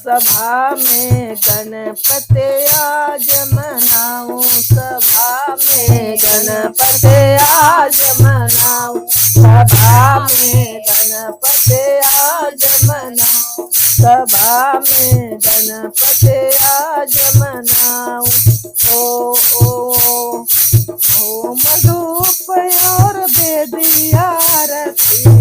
सभा में गणपति आज मनाऊं, सभा में गणपति आज मनाऊं, सभा में गणपति आज मनाऊं, सभा में गणपति आज मनाऊं। ओ मधुप और बेदिया आरती, हो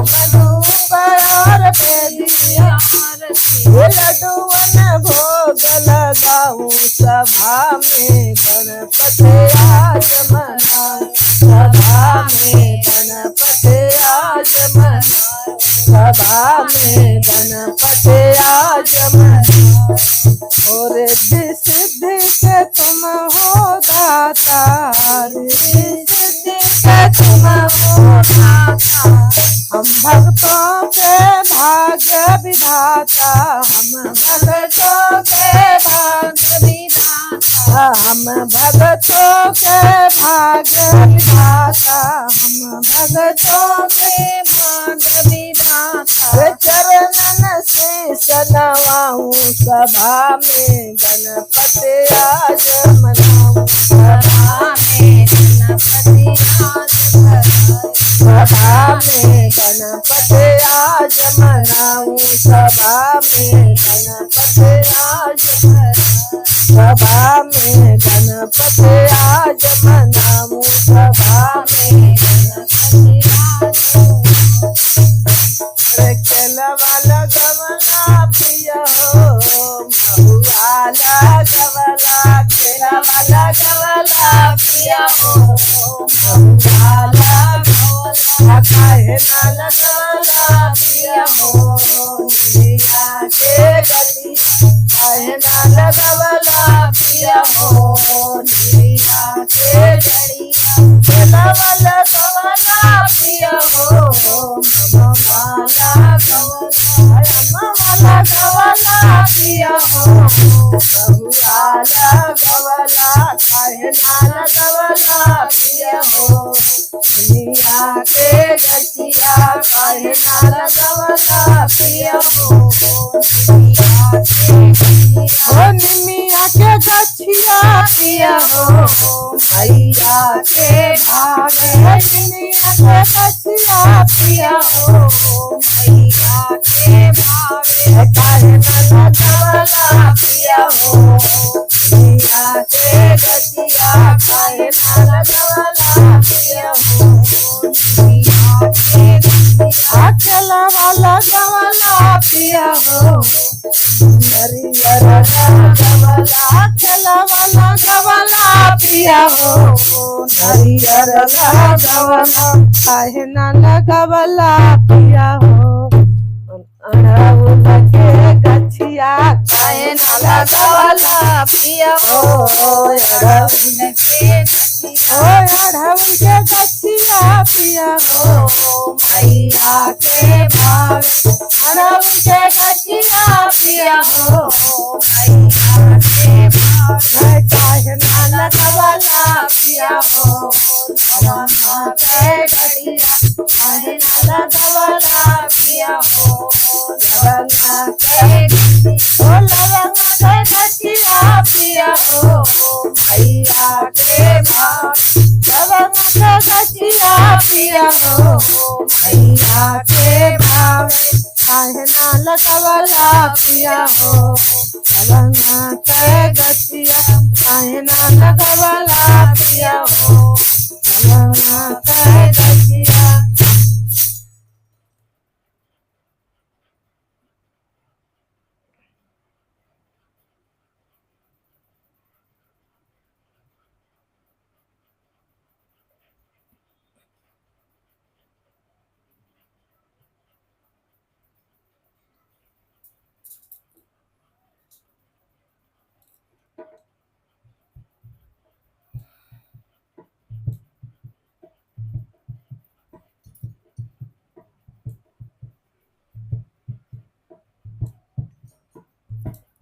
मधुप और बेदिया आरती, लड्डुअन भोग लगाऊं, सभा में गणपति आज मनाऊं, सभा में गणपति आज मनाऊं, सभा में गणपति आज मनाऊं। और रिद्धि सिद्धि के तुम हो दाता, रिद्धि सिद्धि के तुम हो दाता, हम भक्तों के भाग्य विधाता, हम भक्तों के भाग्य विधाता, हम भक्तों के भाग्य विधाता, हम भक्तों के भाग्य विधाता। चरणन शीश नवाऊं, सभा में गणपति आज मनाऊं, सभा में गणपति आज मनाऊं, सभा में गणपति आज मनाऊं, सभा में गणपति आज मनाऊं, सभा में गणपति आज मनाऊं, सभा में गणपति आज। केलवाला गवला पिया हो, महुआला गवला, केलवाला गवला पिया हो, महुआला गवला, काहे ना लगवला पिया हो, निया के गली, काहे ना लगवला पिया हो, निया के गली, केलवाला गवला पिया हो, महुआला गवला पिया हो, महुआला गवला, काहे ना गवला पिया हो, निया के गछिया, काहे ना गवला पिया हो, निमिया के गछिया पिया हो, भैया के भागे, निमिया के गछिया पिया हो, भैया के भागे, काहे ना गवला पिया हो, निमिया के गछिया, काहे ना गवला पिया हो, निमिया के गछिया, केलवाला गवला पिया हो, नरियर गवला, केलवाला गवला पिया हो, नरियर गवला, काहे ना लगवला पिया हो, अड़हुल के गछिया, काहे ना लगवला पिया हो, अड़हुल के गछिया, अड़हुल के गछिया पिया हो, भैया के भागे, अड़हुल के गछिया पिया हो, भैया के भागे, काहे ना लगवला पिया हो, लवंगा के गछिया, काहे ना लगवला पिया हो, लवंगा के गछिया, लवंगा के गछिया पिया हो, भैया के भागे, लवंगा के गछिया पिया हो, भैया के भागे, काहे ना लगवला पिया हो, लवंगा के गछिया, काहे ना लगवला पिया हो, लवंगा के गछिया।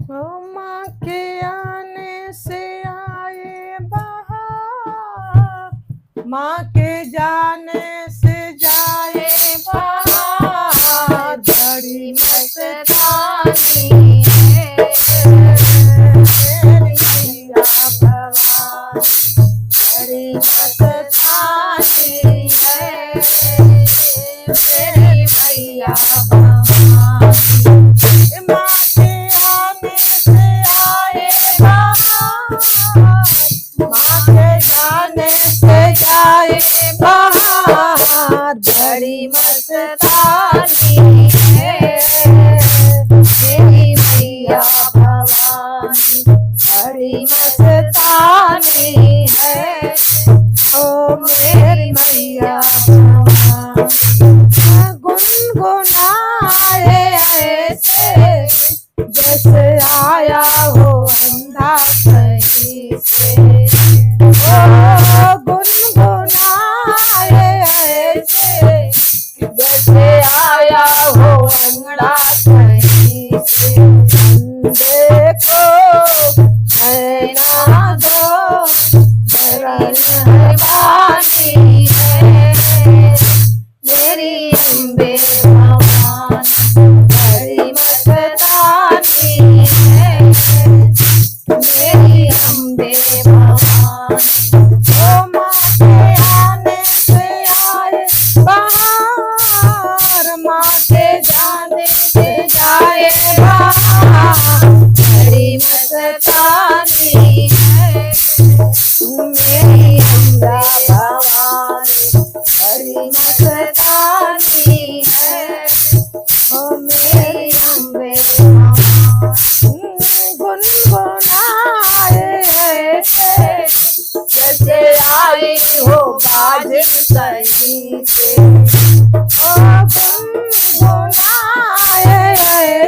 माँ के आने से आए बहार, माँ के जाने से जाए बहार, बड़ी मस्तानी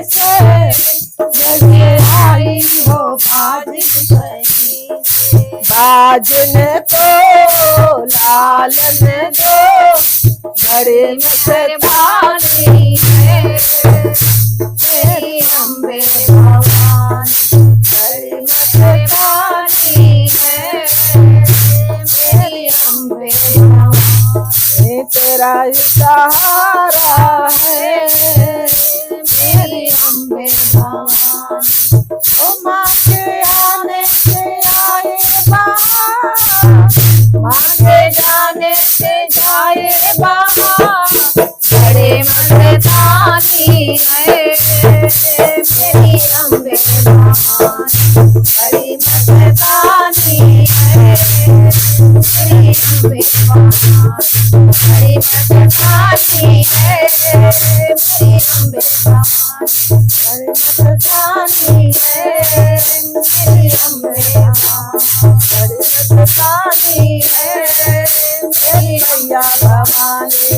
से जगे आई हो बाज सही। बाजन को लालन दो बड़े मेहरबानी है मेरी अम्बे भवानी। बड़ी मेहरबानी है मेरी अम्बे भवानी। तेरा ही सहारा है मेरी अम्बे भवानी। ओ माँ के आने से आए बाहर, माँ के जाने से जाए बाहर। बड़े मर्दानी है मेरी अम्बे भवानी। बड़ी मर्दानी है मेरी अम्बे भवानी। बड़ी मर्दानी है मेरी अम्बे भवानी। बड़ी मर्दानी है मेरी अम्बे भवानी। बड़ी मर्दानी है मेरी मैया भवानी।